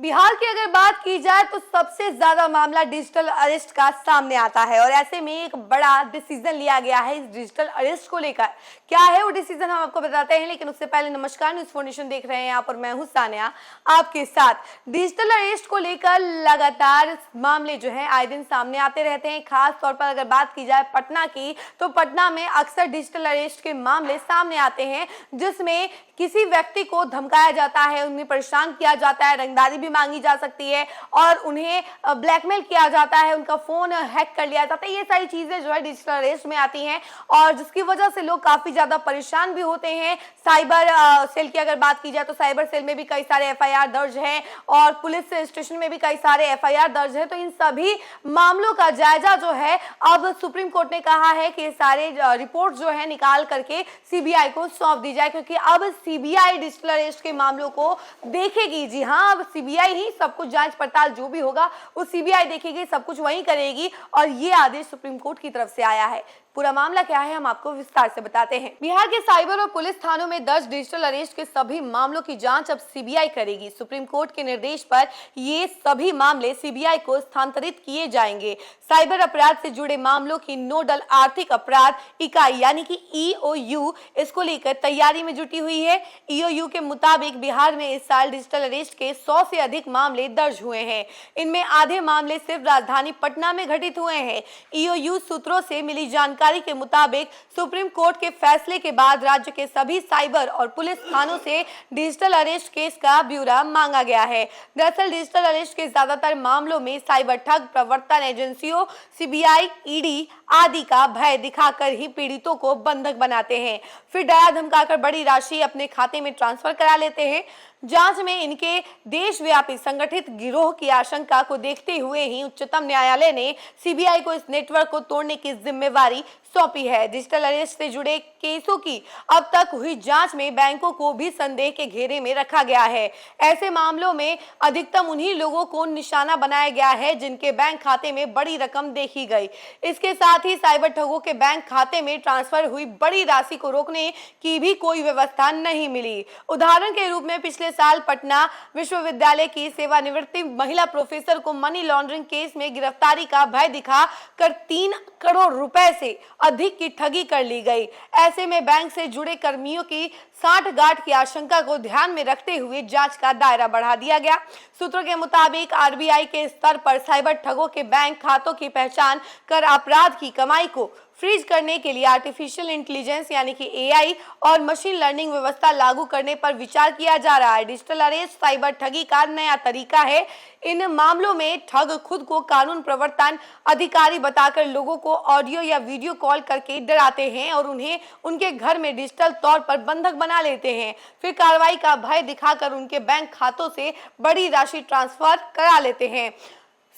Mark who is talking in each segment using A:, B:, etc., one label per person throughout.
A: बिहार की अगर बात की जाए तो सबसे ज्यादा मामला डिजिटल अरेस्ट का सामने आता है और ऐसे में एक बड़ा डिसीजन लिया गया है इस डिजिटल अरेस्ट को लेकर। क्या है वो डिसीजन हम आपको बताते हैं, लेकिन उससे पहले नमस्कार, न्यूज़ 4 नेशन देख रहे हैं यहाँ पर मैं हूं सानिया आपके साथ। डिजिटल अरेस्ट को लेकर लगातार मामले जो है आए दिन सामने आते रहते हैं। खास तौर पर अगर बात की जाए पटना की, तो पटना में अक्सर डिजिटल अरेस्ट के मामले सामने आते हैं जिसमें किसी व्यक्ति को धमकाया जाता है, उन्हें परेशान किया जाता है, रंगदारी भी मांगी जा सकती है और उन्हें ब्लैकमेल किया जाता है, उनका फोन हैक कर लिया जाता है। ये सारी चीजें जो है डिजिटल अरेस्ट में आती हैं और जिसकी वजह से लोग काफी ज्यादा परेशान भी होते हैं। साइबर सेल की अगर बात की जाए तो साइबर सेल में भी कई सारे एफआईआर दर्ज हैं और पुलिस स्टेशन में भी कई सारे एफआईआर दर्ज है। तो इन सभी मामलों का जायजा जो है अब सुप्रीम कोर्ट ने कहा है कि सारे रिपोर्ट जो है निकाल करके सीबीआई को सौंप दी जाए, क्योंकि अब सीबीआई डिजिटल अरेस्ट के मामलों को देखेगी। जी हाँ, अब सीबीआई ही सब कुछ जांच पड़ताल जो भी होगा वो सीबीआई देखेगी, सब कुछ वही करेगी और ये आदेश सुप्रीम कोर्ट की तरफ से आया है। पूरा मामला क्या है हम आपको विस्तार से बताते हैं। बिहार के साइबर और पुलिस थानों में दर्ज डिजिटल अरेस्ट के सभी मामलों की जांच अब सीबीआई करेगी। सुप्रीम कोर्ट के निर्देश पर ये सभी मामले सीबीआई को स्थानांतरित किए जाएंगे। साइबर अपराध से जुड़े मामलों की नोडल आर्थिक अपराध इकाई यानी कि ईओयू इसको लेकर तैयारी में जुटी हुई है। ईओयू के मुताबिक बिहार में इस साल डिजिटल अरेस्ट के 100 से अधिक मामले दर्ज हुए हैं। इनमें आधे मामले सिर्फ राजधानी पटना में घटित हुए हैं। ईओयू सूत्रों से मिली जानकारी के मुताबिक सुप्रीम कोर्ट के फैसले के बाद राज्य के सभी साइबर और पुलिस थानों से डिजिटल अरेस्ट केस का ब्यौरा मांगा गया है। दरअसल डिजिटल अरेस्ट के ज्यादातर मामलों में साइबर ठग प्रवर्तन एजेंसियों, सीबीआई, ईडी आदि का भय दिखाकर ही पीड़ितों को बंधक बनाते हैं, फिर डरा धमकाकर बड़ी राशि अपने खाते में ट्रांसफर करा लेते हैं। जांच में इनके देशव्यापी संगठित गिरोह की आशंका को देखते हुए ही उच्चतम न्यायालय ने सीबीआई को इस नेटवर्क को तोड़ने की जिम्मेवारी सौंपी है। डिजिटल अरेस्ट से जुड़े केसों की अब तक हुई जांच में बैंकों को भी संदेह के घेरे में रखा गया है। ऐसे मामलों में अधिकतम उन्हीं लोगों को निशाना बनाया गया है जिनके बैंक खाते में बड़ी रकम देखी गई। इसके साथ ही साइबर ठगों के बैंक खाते में ट्रांसफर हुई बड़ी राशि को रोकने की भी कोई व्यवस्था नहीं मिली। उदाहरण के रूप में पिछले साल पटना विश्वविद्यालय की सेवानिवृत्त महिला प्रोफेसर को मनी लॉन्ड्रिंग केस में गिरफ्तारी का भय दिखा कर 3 करोड़ रुपए से अधिक की ठगी कर ली गई। ऐसे में बैंक से जुड़े कर्मियों की साठगांठ की आशंका को ध्यान में रखते हुए जांच का दायरा बढ़ा दिया गया। सूत्रों के मुताबिक आरबीआई के स्तर पर साइबर ठगों के बैंक खातों की पहचान कर अपराध की कमाई को फ्रीज करने के लिए आर्टिफिशियल इंटेलिजेंस यानी कि एआई और मशीन लर्निंग व्यवस्था लागू करने पर विचार किया जा रहा है। डिजिटल अरेस्ट साइबर ठगी का नया तरीका है। इन मामलों में ठग खुद को कानून प्रवर्तन अधिकारी बताकर लोगों को ऑडियो या वीडियो कॉल करके डराते हैं और उन्हें उनके घर में डिजिटल तौर पर बंधक बना लेते हैं, फिर कार्रवाई का भय दिखाकर उनके बैंक खातों से बड़ी राशि ट्रांसफर करा लेते हैं।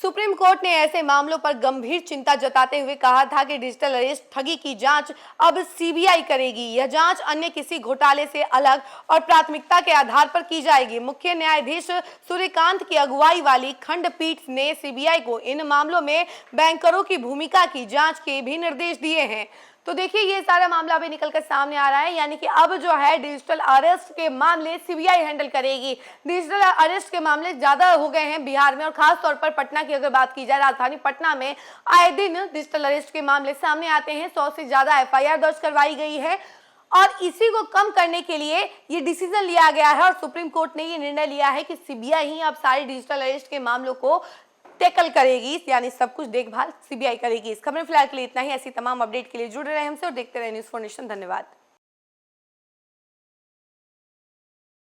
A: सुप्रीम कोर्ट ने ऐसे मामलों पर गंभीर चिंता जताते हुए कहा था कि डिजिटल अरेस्ट ठगी की जांच अब सीबीआई करेगी। यह जांच अन्य किसी घोटाले से अलग और प्राथमिकता के आधार पर की जाएगी। मुख्य न्यायाधीश सूर्यकांत की अगुवाई वाली खंडपीठ ने सीबीआई को इन मामलों में बैंकरों की भूमिका की जांच के भी निर्देश दिए हैं। तो देखिए ये सारा मामला अभी निकलकर सामने आ रहा है, यानी कि अब जो है डिजिटल अरेस्ट के मामले सीबीआई हैंडल करेगी। डिजिटल अरेस्ट के मामले ज्यादा हो गए हैं बिहार में और खास तौर पर पटना की अगर बात की जाए, राजधानी पटना में आए दिन डिजिटल अरेस्ट के मामले सामने आते हैं। 100 से ज्यादा एफआईआर दर्ज करवाई गई है और इसी को कम करने के लिए ये डिसीजन लिया गया है और सुप्रीम कोर्ट ने ये निर्णय लिया है कि सीबीआई ही अब सारे डिजिटल अरेस्ट के मामलों को टैकल करेगी, यानी सब कुछ देखभाल सीबीआई करेगी। इस खबर में फिलहाल के लिए इतना ही। ऐसी तमाम अपडेट के लिए जुड़े रहे हमसे और देखते रहे न्यूज़ 4 नेशन। धन्यवाद।